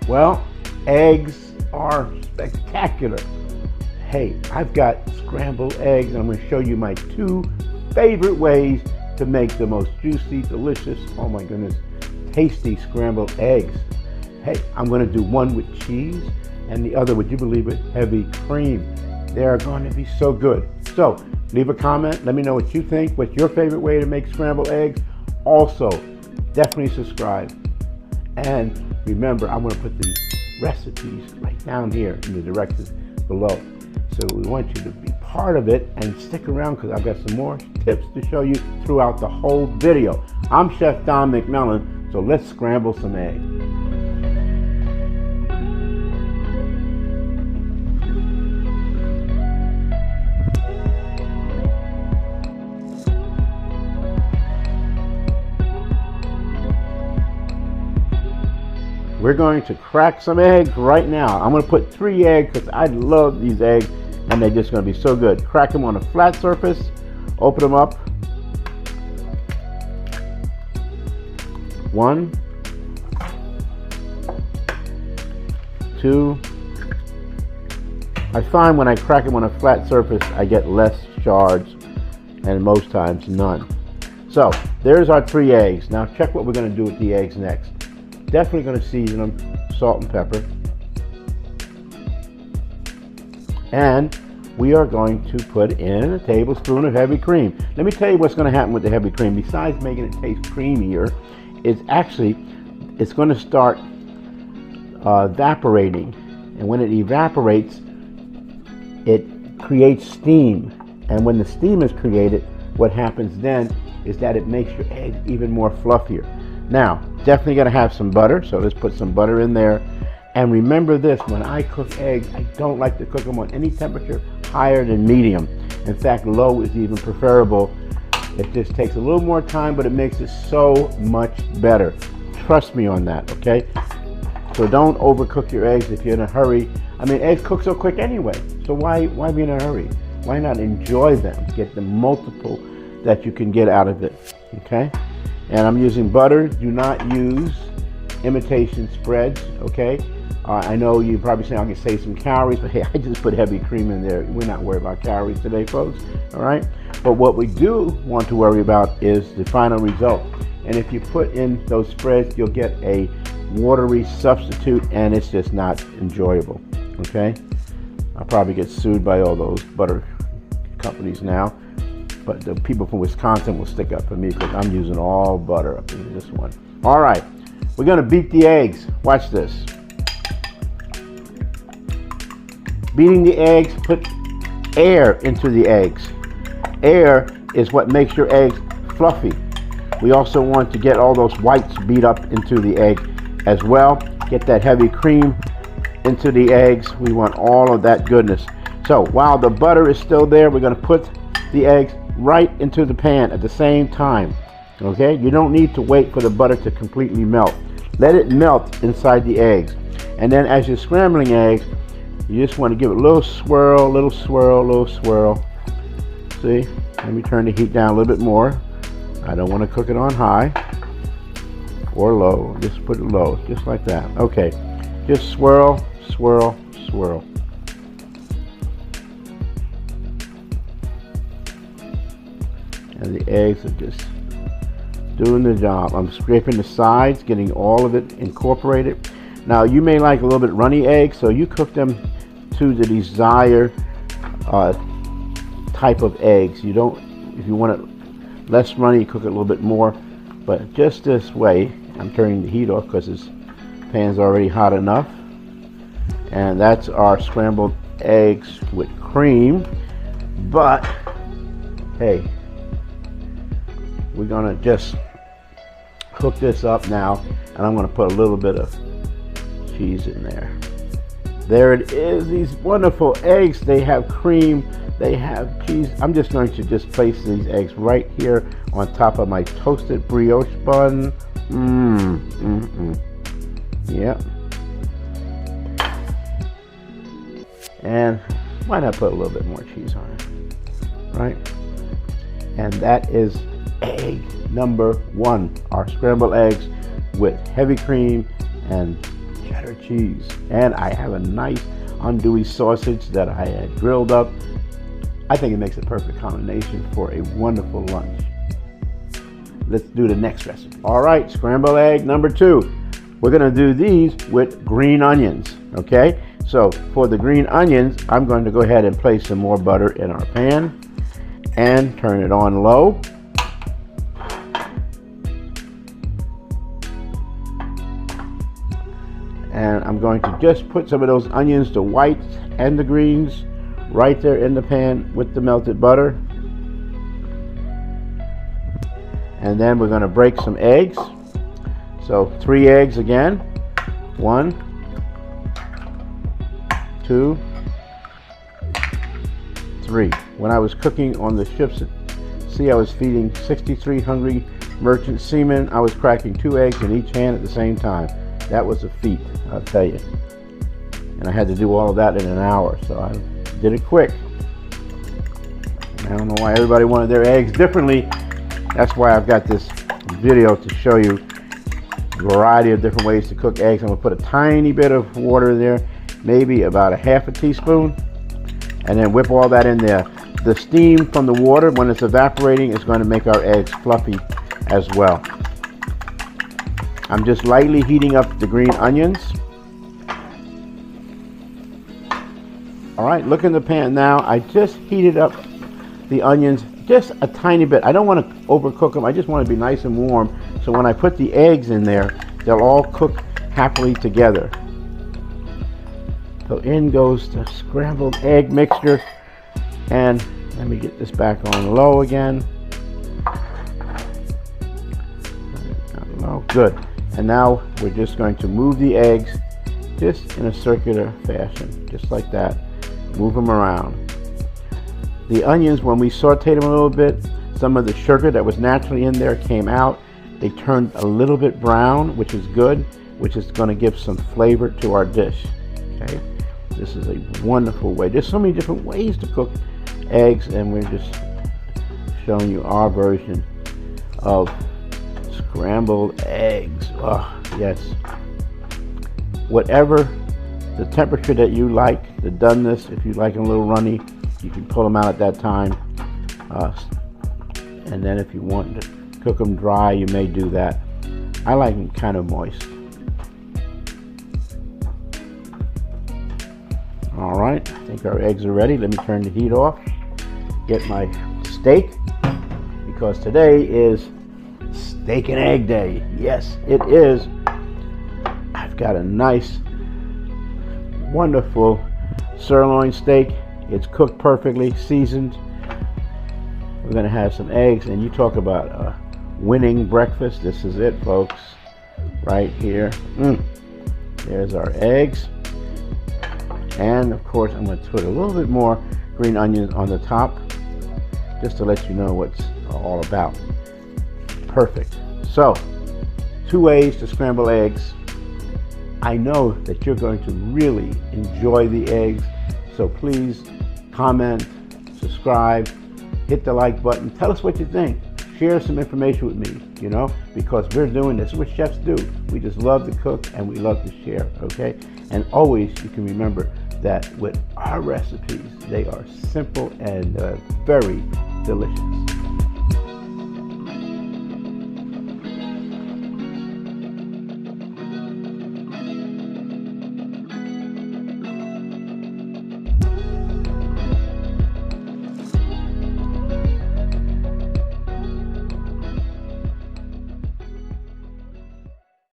Well, eggs are spectacular. Hey, I've got scrambled eggs, and I'm going to show you my 2 favorite ways to make the most juicy, delicious, oh my goodness, tasty scrambled eggs. Hey, I'm going to do one with cheese and the other, would you believe it, heavy cream. They are going to be so good. So leave a comment. Let me know what you think. What's your favorite way to make scrambled eggs? Also, definitely subscribe. And remember, I'm going to put the recipes right down here in the directions below. So we want you to be part of it and stick around because I've got some more tips to show you throughout the whole video. I'm Chef Don McMillan, so let's scramble some eggs. We're going to crack some eggs right now. I'm going to put 3 eggs because I love these eggs and they're just going to be so good. Crack them on a flat surface, open them up. 1, 2. I find when I crack them on a flat surface, I get less shards and most times none. So there's our 3 eggs. Now check what we're going to do with the eggs next. Definitely going to season them, salt and pepper. And we are going to put in a tablespoon of heavy cream. Let me tell you what's going to happen with the heavy cream. Besides making it taste creamier, it's going to start evaporating. And when it evaporates, it creates steam. And when the steam is created, what happens then is that it makes your eggs even more fluffier. Now, definitely going to have some butter, so let's put some butter in there. And remember this, when I cook eggs, I don't like to cook them on any temperature higher than medium. In fact, low is even preferable. It just takes a little more time, but it makes it so much better. Trust me on that, okay? So don't overcook your eggs if you're in a hurry. I mean, eggs cook so quick anyway, so why be in a hurry? Why not enjoy them? Get the multiple that you can get out of it, okay? And I'm using butter. Do not use imitation spreads, okay? I know you're probably saying I can save some calories, but hey, I just put heavy cream in there. We're not worried about calories today, folks, all right? But what we do want to worry about is the final result. And if you put in those spreads, you'll get a watery substitute, and it's just not enjoyable, okay? I'll probably get sued by all those butter companies now. But the people from Wisconsin will stick up for me because I'm using all butter up in this one. All right, we're gonna beat the eggs. Watch this. Beating the eggs, put air into the eggs. Air is what makes your eggs fluffy. We also want to get all those whites beat up into the egg as well. Get that heavy cream into the eggs. We want all of that goodness. So while the butter is still there, we're gonna put the eggs right into the pan at the same time, okay? You don't need to wait for the butter to completely melt. Let it melt inside the eggs. And then as you're scrambling eggs, you just want to give it a little swirl, little swirl, little swirl. See? Let me turn the heat down a little bit more. I don't want to cook it on high or low. Just put it low, just like that. Okay, just swirl, swirl, swirl. And the eggs are just doing the job. I'm scraping the sides, getting all of it incorporated. Now you may like a little bit runny eggs, so you cook them to the desired type of eggs. You don't, if you want it less runny, you cook it a little bit more. But just this way, I'm turning the heat off because this pan's already hot enough. And that's our scrambled eggs with cream. But hey, we're gonna just cook this up now, and I'm gonna put a little bit of cheese in there. There it is, these wonderful eggs. They have cream, they have cheese. I'm just going to just place these eggs right here on top of my toasted brioche bun. Yep. And why not put a little bit more cheese on it, right? And that is egg number 1, our scrambled eggs with heavy cream and cheddar cheese. And I have a nice andouille sausage that I had grilled up. I think it makes a perfect combination for a wonderful lunch. Let's do the next recipe. All right, scrambled egg number 2. We're gonna do these with green onions, okay? So for the green onions, I'm going to go ahead and place some more butter in our pan and turn it on low. And I'm going to just put some of those onions, the whites and the greens, right there in the pan with the melted butter. And then we're going to break some eggs. So 3 eggs again. 1, 2, 3. When I was cooking on the ships at sea, I was feeding 63 hungry merchant seamen. I was cracking 2 eggs in each hand at the same time. That was a feat, I'll tell you. And I had to do all of that in an hour, so I did it quick. I don't know why everybody wanted their eggs differently. That's why I've got this video to show you a variety of different ways to cook eggs. I'm going to put a tiny bit of water in there, maybe about a half a teaspoon, and then whip all that in there. The steam from the water, when it's evaporating, is going to make our eggs fluffy as well. I'm just lightly heating up the green onions. All right, look in the pan now. I just heated up the onions just a tiny bit. I don't want to overcook them. I just want to be nice and warm. So when I put the eggs in there, they'll all cook happily together. So in goes the scrambled egg mixture. And let me get this back on low again. Low. Good. And now we're just going to move the eggs just in a circular fashion, just like that. Move them around. The onions, when we sauteed them a little bit, some of the sugar that was naturally in there came out. They turned a little bit brown, which is good, which is going to give some flavor to our dish. Okay, this is a wonderful way. There's so many different ways to cook eggs, and we're just showing you our version of scrambled eggs. Oh, yes. Whatever the temperature that you like, the doneness, if you like them a little runny, you can pull them out at that time. And then if you want to cook them dry, you may do that. I like them kind of moist. All right, I think our eggs are ready. Let me turn the heat off. Get my steak, because today is steak and egg day. Yes, it is. I've got a nice, wonderful sirloin steak. It's cooked perfectly, seasoned. We're gonna have some eggs, and you talk about a winning breakfast. This is it, folks, right here. There's our eggs. And of course, I'm gonna put a little bit more green onions on the top, just to let you know what's all about. Perfect. So, 2 ways to scramble eggs. I know that you're going to really enjoy the eggs, so please comment, subscribe, hit the like button, tell us what you think, share some information with me, you know, because we're doing this. This is what chefs do. We just love to cook and we love to share, okay? And always you can remember that with our recipes, they are simple and very delicious.